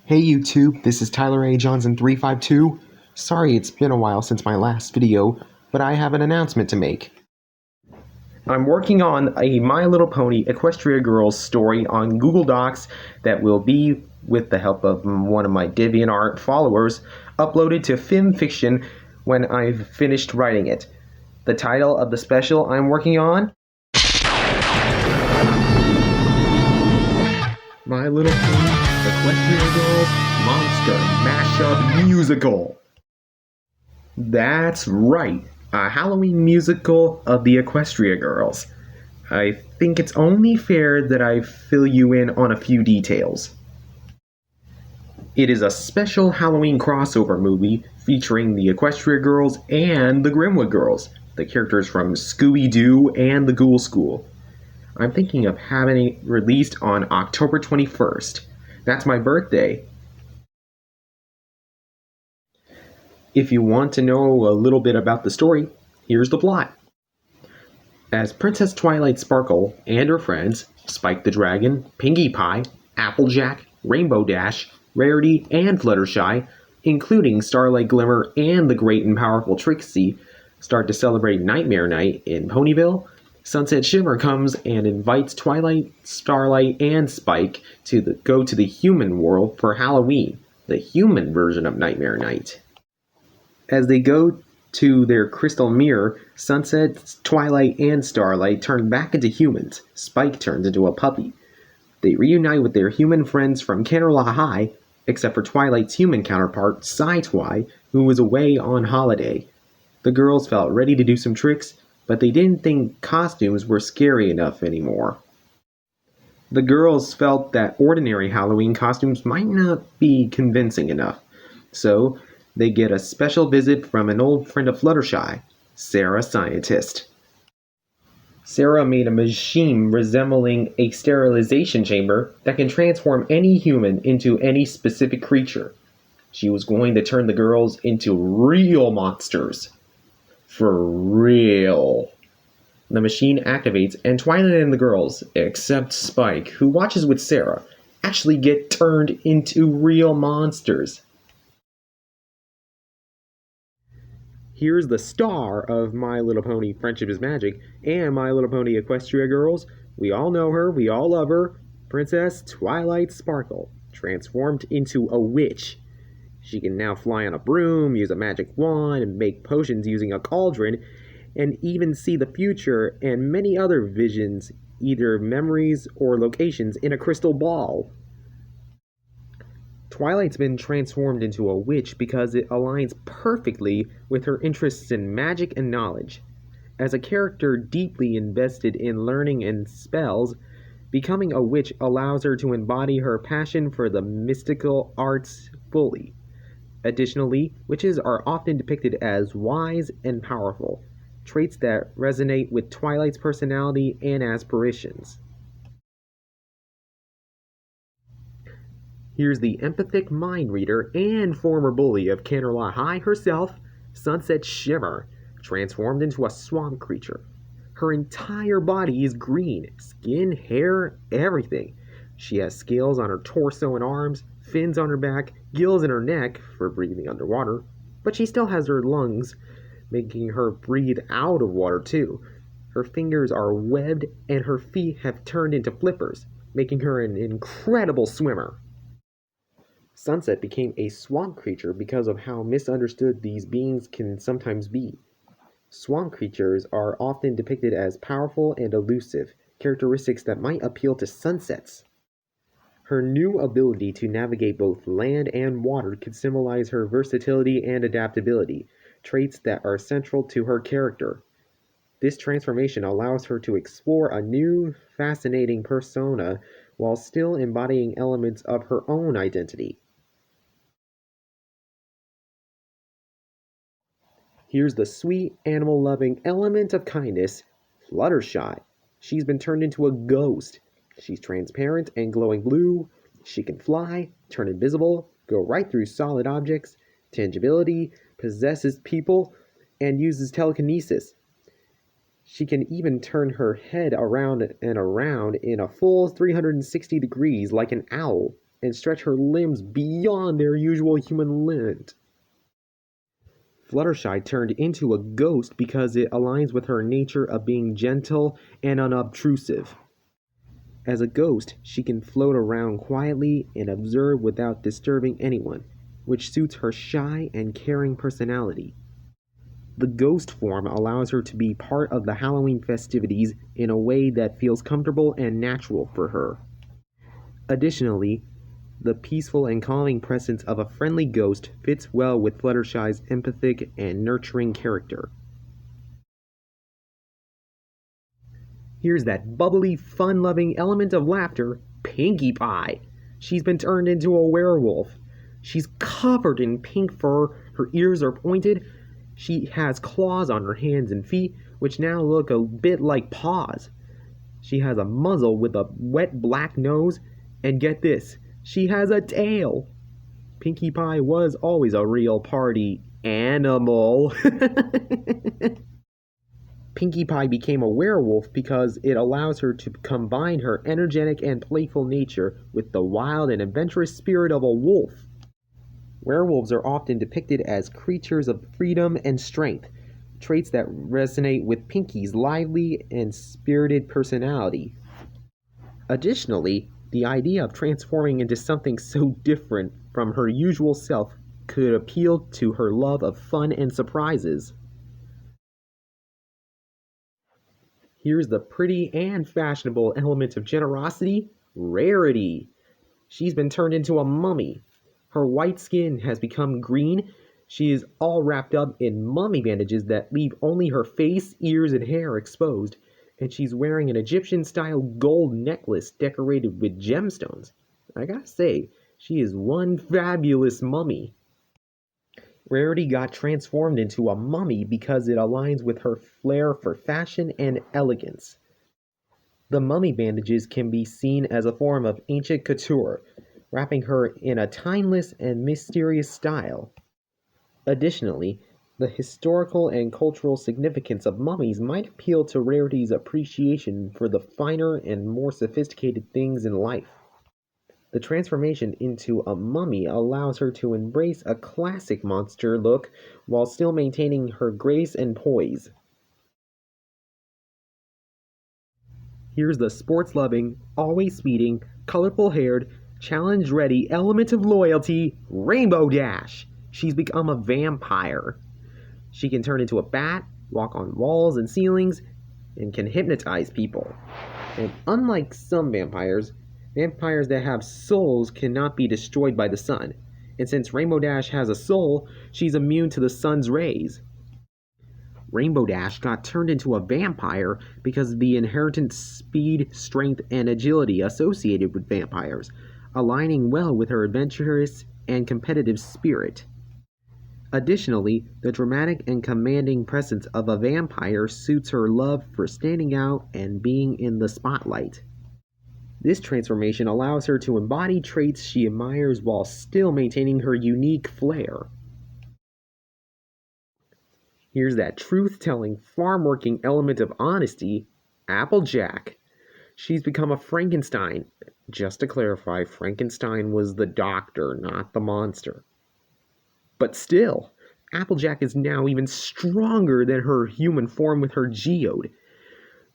Hey YouTube, this is Tyler A. Johnson 352. Sorry it's been a while since my last video, but I have an announcement to make. I'm working on a My Little Pony Equestria Girls story on Google Docs that will be, with the help of one of my DeviantArt followers, uploaded to FimFiction when I've finished writing it. The title of the special I'm working on? My Little Pony Equestria Girls Monster Mashup Musical. That's right, a Halloween musical of the Equestria Girls. I think it's only fair that I fill you in on a few details. It is a special Halloween crossover movie featuring the Equestria Girls and the Grimwood Girls, the characters from Scooby-Doo and the Ghoul School. I'm thinking of having it released on October 21st. That's my birthday. If you want to know a little bit about the story, here's the plot. As Princess Twilight Sparkle and her friends, Spike the Dragon, Pinkie Pie, Applejack, Rainbow Dash, Rarity, and Fluttershy, including Starlight Glimmer and the great and powerful Trixie, start to celebrate Nightmare Night in Ponyville, Sunset Shimmer comes and invites Twilight, Starlight, and Spike to go to the human world for Halloween, the human version of Nightmare Night. As they go to their crystal mirror, Sunset, Twilight, and Starlight turn back into humans. Spike turns into a puppy. They reunite with their human friends from Canterlot High, except for Twilight's human counterpart, Sci-Twi, who was away on holiday. The girls felt ready to do some tricks, but they didn't think costumes were scary enough anymore. The girls felt that ordinary Halloween costumes might not be convincing enough, so they get a special visit from an old friend of Fluttershy, Sarah Scientist. Sarah made a machine resembling a sterilization chamber that can transform any human into any specific creature. She was going to turn the girls into real monsters. For real. The machine activates and Twilight and the girls, except Spike, who watches with Sarah, actually get turned into real monsters. Here's the star of My Little Pony Friendship is Magic and My Little Pony Equestria Girls. We all know her, we all love her. Princess Twilight Sparkle, transformed into a witch. She can now fly on a broom, use a magic wand, and make potions using a cauldron, and even see the future and many other visions, either memories or locations, in a crystal ball. Twilight's been transformed into a witch because it aligns perfectly with her interests in magic and knowledge. As a character deeply invested in learning and spells, becoming a witch allows her to embody her passion for the mystical arts fully. Additionally, witches are often depicted as wise and powerful, traits that resonate with Twilight's personality and aspirations. Here's the empathic mind reader and former bully of Canterlot High herself, Sunset Shimmer, transformed into a swamp creature. Her entire body is green, skin, hair, everything. She has scales on her torso and arms, fins on her back, gills in her neck for breathing underwater, but she still has her lungs, making her breathe out of water too. Her fingers are webbed and her feet have turned into flippers, making her an incredible swimmer. Sunset became a swamp creature because of how misunderstood these beings can sometimes be. Swamp creatures are often depicted as powerful and elusive, characteristics that might appeal to Sunsets. Her new ability to navigate both land and water could symbolize her versatility and adaptability, traits that are central to her character. This transformation allows her to explore a new, fascinating persona while still embodying elements of her own identity. Here's the sweet, animal-loving element of kindness, Fluttershy. She's been turned into a ghost. She's transparent and glowing blue. She can fly, turn invisible, go right through solid objects, tangibility, possesses people, and uses telekinesis. She can even turn her head around and around in a full 360 degrees like an owl. and stretch her limbs beyond their usual human limit. Fluttershy turned into a ghost because it aligns with her nature of being gentle and unobtrusive. As a ghost, she can float around quietly and observe without disturbing anyone, which suits her shy and caring personality. The ghost form allows her to be part of the Halloween festivities in a way that feels comfortable and natural for her. Additionally, the peaceful and calming presence of a friendly ghost fits well with Fluttershy's empathic and nurturing character. Here's that bubbly, fun-loving element of laughter, Pinkie Pie. She's been turned into a werewolf. She's covered in pink fur, her ears are pointed, she has claws on her hands and feet, which now look a bit like paws. She has a muzzle with a wet black nose, and get this, she has a tail. Pinkie Pie was always a real party animal. Pinkie Pie became a werewolf because it allows her to combine her energetic and playful nature with the wild and adventurous spirit of a wolf. Werewolves are often depicted as creatures of freedom and strength, traits that resonate with Pinkie's lively and spirited personality. Additionally, the idea of transforming into something so different from her usual self could appeal to her love of fun and surprises. Here's the pretty and fashionable element of generosity, Rarity. She's been turned into a mummy. Her white skin has become green. She is all wrapped up in mummy bandages that leave only her face, ears, and hair exposed, and she's wearing an Egyptian-style gold necklace decorated with gemstones. I gotta say, she is one fabulous mummy. Rarity got transformed into a mummy because it aligns with her flair for fashion and elegance. The mummy bandages can be seen as a form of ancient couture, wrapping her in a timeless and mysterious style. Additionally, the historical and cultural significance of mummies might appeal to Rarity's appreciation for the finer and more sophisticated things in life. The transformation into a mummy allows her to embrace a classic monster look while still maintaining her grace and poise. Here's the sports-loving, always speeding, colorful-haired, challenge-ready element of loyalty, Rainbow Dash. She's become a vampire. She can turn into a bat, walk on walls and ceilings, and can hypnotize people. And unlike some vampires that have souls cannot be destroyed by the sun. And since Rainbow Dash has a soul, she's immune to the sun's rays. Rainbow Dash got turned into a vampire because of the inherent speed, strength, and agility associated with vampires, aligning well with her adventurous and competitive spirit. Additionally, the dramatic and commanding presence of a vampire suits her love for standing out and being in the spotlight. This transformation allows her to embody traits she admires while still maintaining her unique flair. Here's that truth-telling, farm-working element of honesty, Applejack. She's become a Frankenstein. Just to clarify, Frankenstein was the doctor, not the monster. But still, Applejack is now even stronger than her human form with her geode.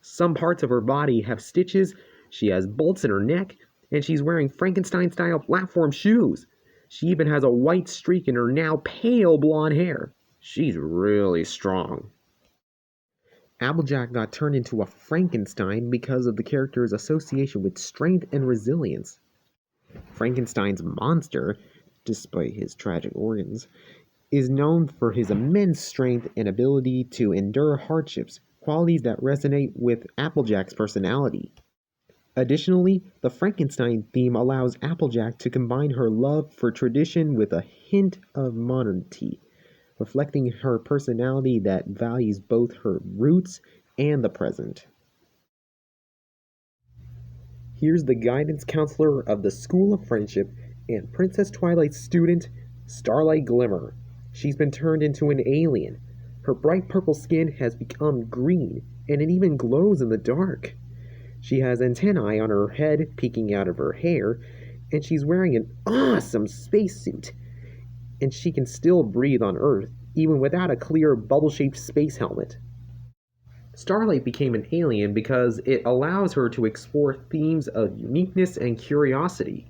Some parts of her body have stitches, she has bolts in her neck, and she's wearing Frankenstein-style platform shoes. She even has a white streak in her now pale blonde hair. She's really strong. Applejack got turned into a Frankenstein because of the character's association with strength and resilience. Frankenstein's monster, despite his tragic origins, is known for his immense strength and ability to endure hardships, qualities that resonate with Applejack's personality. Additionally, the Frankenstein theme allows Applejack to combine her love for tradition with a hint of modernity, reflecting her personality that values both her roots and the present. Here's the guidance counselor of the School of Friendship and Princess Twilight's student, Starlight Glimmer. She's been turned into an alien. Her bright purple skin has become green, and it even glows in the dark. She has antennae on her head peeking out of her hair, and she's wearing an awesome spacesuit, and she can still breathe on Earth, even without a clear bubble-shaped space helmet. Starlight became an alien because it allows her to explore themes of uniqueness and curiosity.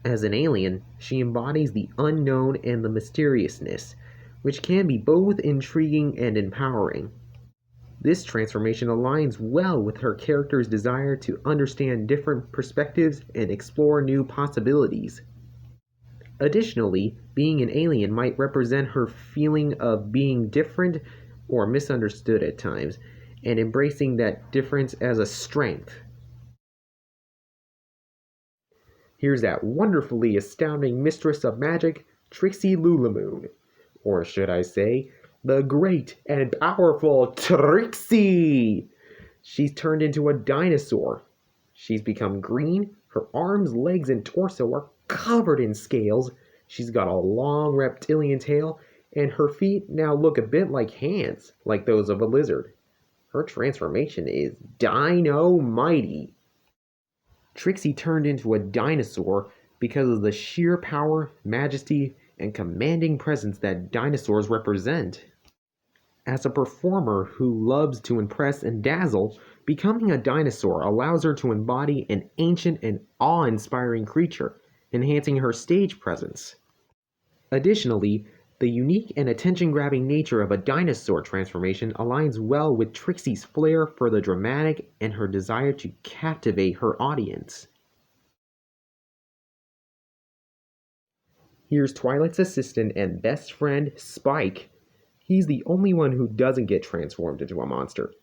As an alien, she embodies the unknown and the mysteriousness, which can be both intriguing and empowering. This transformation aligns well with her character's desire to understand different perspectives and explore new possibilities. Additionally, being an alien might represent her feeling of being different or misunderstood at times, and embracing that difference as a strength. Here's that wonderfully astounding mistress of magic, Trixie Lulamoon. Or should I say, the great and powerful Trixie! She's turned into a dinosaur. She's become green, her arms, legs, and torso are covered in scales. She's got a long reptilian tail, and her feet now look a bit like hands, like those of a lizard. Her transformation is dino-mighty. Trixie turned into a dinosaur because of the sheer power, majesty, and commanding presence that dinosaurs represent. As a performer who loves to impress and dazzle, becoming a dinosaur allows her to embody an ancient and awe-inspiring creature, enhancing her stage presence. Additionally, the unique and attention-grabbing nature of a dinosaur transformation aligns well with Trixie's flair for the dramatic and her desire to captivate her audience. Here's Twilight's assistant and best friend, Spike. He's the only one who doesn't get transformed into a monster.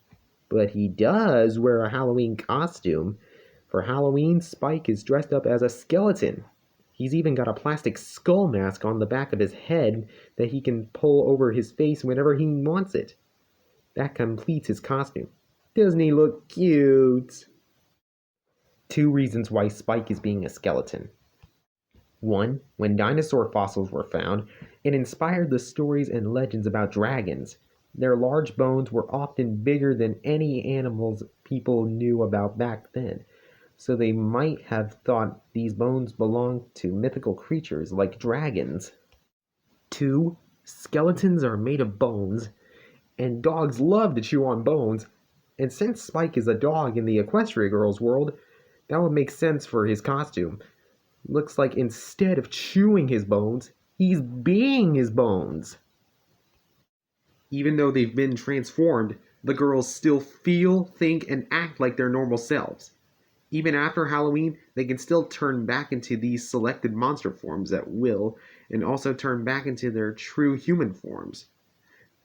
But he does wear a Halloween costume. For Halloween, Spike is dressed up as a skeleton. He's even got a plastic skull mask on the back of his head that he can pull over his face whenever he wants it. That completes his costume. Doesn't he look cute? 2 reasons why Spike is being a skeleton. 1. When dinosaur fossils were found, it inspired the stories and legends about dragons. Their large bones were often bigger than any animals people knew about back then, so they might have thought these bones belonged to mythical creatures like dragons. 2. Skeletons are made of bones, and dogs love to chew on bones, and since Spike is a dog in the Equestria Girls world, that would make sense for his costume. Looks like instead of chewing his bones, he's being his bones. Even though they've been transformed, the girls still feel, think, and act like their normal selves. Even after Halloween, they can still turn back into these selected monster forms at will, and also turn back into their true human forms.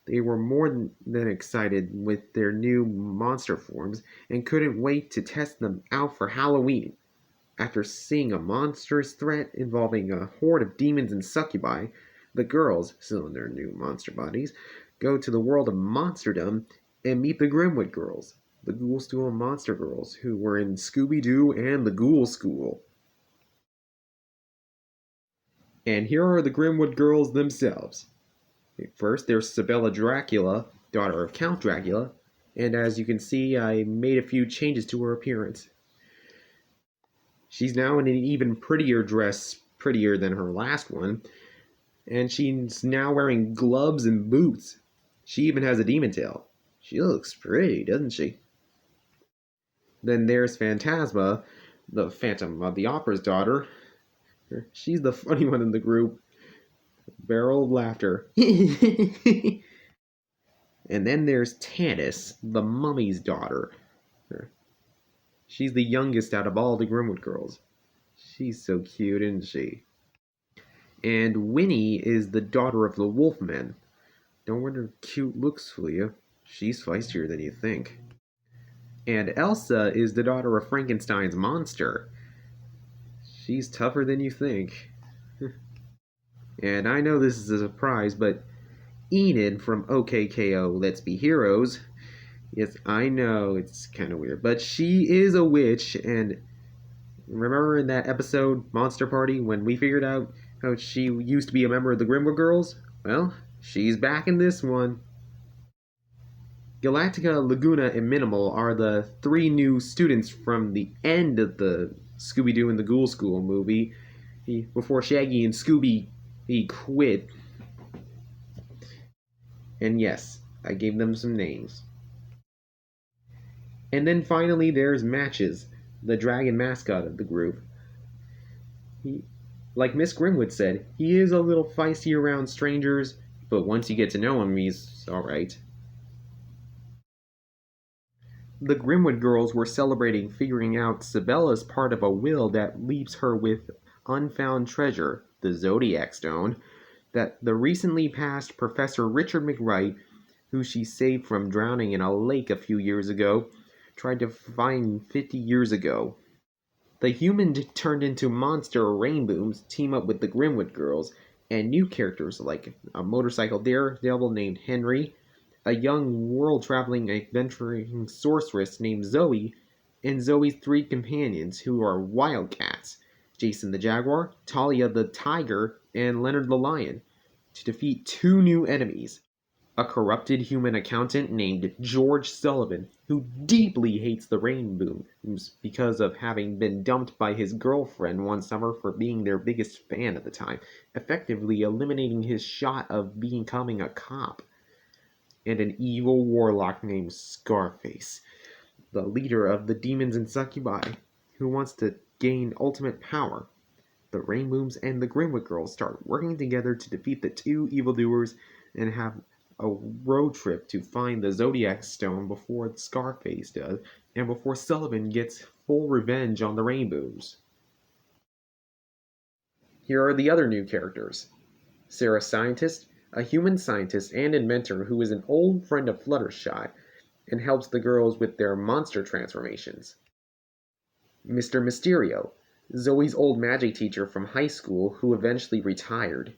They were more than excited with their new monster forms, and couldn't wait to test them out for Halloween. After seeing a monstrous threat involving a horde of demons and succubi, the girls, still in their new monster bodies, go to the world of monsterdom and meet the Grimwood Girls, the Ghoul School Monster Girls, who were in Scooby-Doo and the Ghoul School. And here are the Grimwood Girls themselves. First, there's Sabella Dracula, daughter of Count Dracula, and as you can see, I made a few changes to her appearance. She's now in an even prettier dress, prettier than her last one, and she's now wearing gloves and boots. She even has a demon tail. She looks pretty, doesn't she? Then there's Phantasma, the Phantom of the Opera's daughter. She's the funny one in the group. Barrel of laughter. And then there's Tannis, the Mummy's daughter. She's the youngest out of all the Grimwood Girls. She's so cute, isn't she? And Winnie is the daughter of the Wolfmen. Don't let her cute looks fool you. She's feistier than you think. And Elsa is the daughter of Frankenstein's monster. She's tougher than you think. And I know this is a surprise, but Enid from OKKO Let's Be Heroes. Yes, I know, it's kind of weird. But she is a witch, and remember in that episode, Monster Party, when we figured out how she used to be a member of the Grimwood Girls? Well, she's back in this one. Galactica, Laguna, and Minimal are the 3 new students from the end of the Scooby-Doo and the Ghoul School movie, before Shaggy and Scooby quit. And yes, I gave them some names. And then finally there's Matches, the dragon mascot of the group. Like Miss Grimwood said, he is a little feisty around strangers, but once you get to know him, he's alright. The Grimwood girls were celebrating figuring out Sabella's part of a will that leaves her with unfound treasure, the Zodiac Stone, that the recently passed Professor Richard McWright, who she saved from drowning in a lake a few years ago, tried to find 50 years ago. The human turned into monster Rainbooms team up with the Grimwood girls, and new characters like a motorcycle daredevil named Henry, a young world-traveling adventuring sorceress named Zoe, and Zoe's 3 companions who are wildcats, Jason the Jaguar, Talia the Tiger, and Leonard the Lion, to defeat 2 new enemies. A corrupted human accountant named George Sullivan, who deeply hates the Rainbooms because of having been dumped by his girlfriend one summer for being their biggest fan at the time, effectively eliminating his shot of becoming a cop. And an evil warlock named Scarface, the leader of the demons and succubi, who wants to gain ultimate power. The Rainbooms and the Grimwood girls start working together to defeat the 2 evildoers and have a road trip to find the Zodiac Stone before Scarface does, and before Sullivan gets full revenge on the Rainbooms. Here are the other new characters. Sarah Scientist, a human scientist and inventor who is an old friend of Fluttershy and helps the girls with their monster transformations. Mr. Mysterio, Zoe's old magic teacher from high school who eventually retired.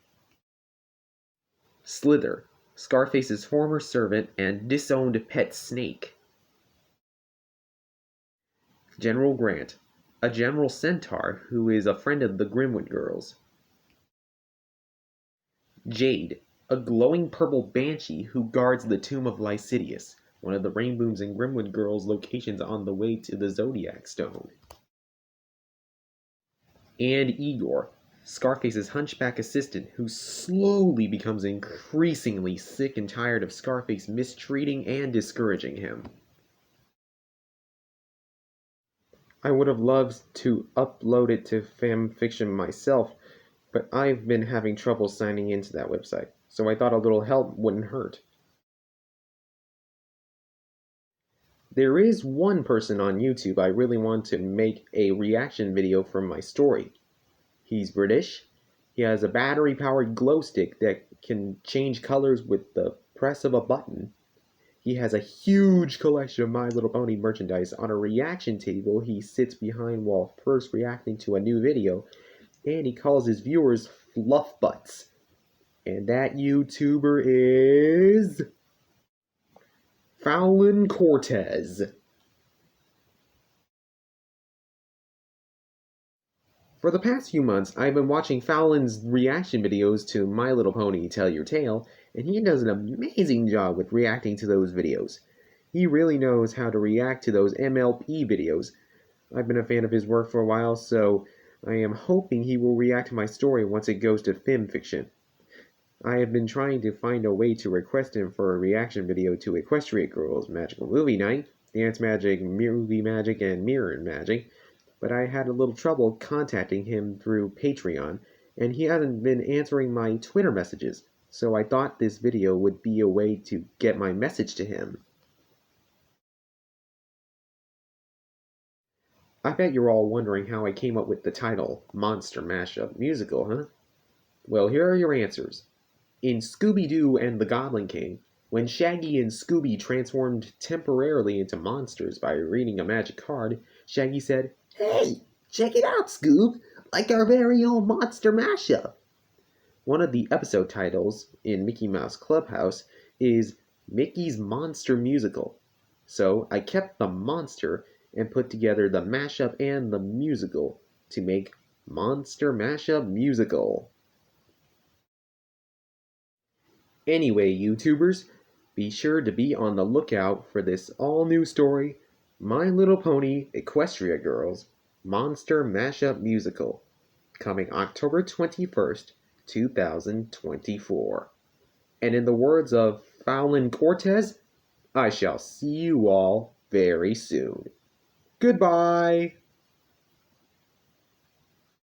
Slither, Scarface's former servant and disowned pet snake. General Grant, a general centaur who is a friend of the Grimwood girls. Jade, a glowing purple banshee who guards the tomb of Lycidius, one of the Rainbooms and Grimwood girls' locations on the way to the Zodiac Stone. And Igor, Scarface's hunchback assistant who slowly becomes increasingly sick and tired of Scarface mistreating and discouraging him. I would have loved to upload it to fanfiction myself, but I've been having trouble signing into that website, so I thought a little help wouldn't hurt. There is one person on YouTube I really want to make a reaction video from my story. He's British. He has a battery-powered glow stick that can change colors with the press of a button. He has a huge collection of My Little Pony merchandise. On a reaction table he sits behind while first reacting to a new video, and he calls his viewers fluff butts. And that YouTuber is Fallon Cortez. For the past few months, I've been watching Fallon's reaction videos to My Little Pony Tell Your Tale, and he does an amazing job with reacting to those videos. He really knows how to react to those MLP videos. I've been a fan of his work for a while, so I am hoping he will react to my story once it goes to FimFiction. I have been trying to find a way to request him for a reaction video to Equestria Girls Magical Movie Night, Dance Magic, Movie Magic, and Mirror Magic, but I had a little trouble contacting him through Patreon, and he hasn't been answering my Twitter messages, so I thought this video would be a way to get my message to him. I bet you're all wondering how I came up with the title, Monster Mashup Musical, huh? Well, here are your answers. In Scooby-Doo and the Goblin King, when Shaggy and Scooby transformed temporarily into monsters by reading a magic card, Shaggy said, "Hey, check it out, Scoob! Like our very own monster mashup!" One of the episode titles in Mickey Mouse Clubhouse is Mickey's Monster Musical. So I kept the monster and put together the mashup and the musical to make Monster Mashup Musical. Anyway, YouTubers, be sure to be on the lookout for this all-new story, My Little Pony Equestria Girls Monster Mashup Musical, coming October 21st, 2024. And in the words of Fallon Cortez, I shall see you all very soon. Goodbye!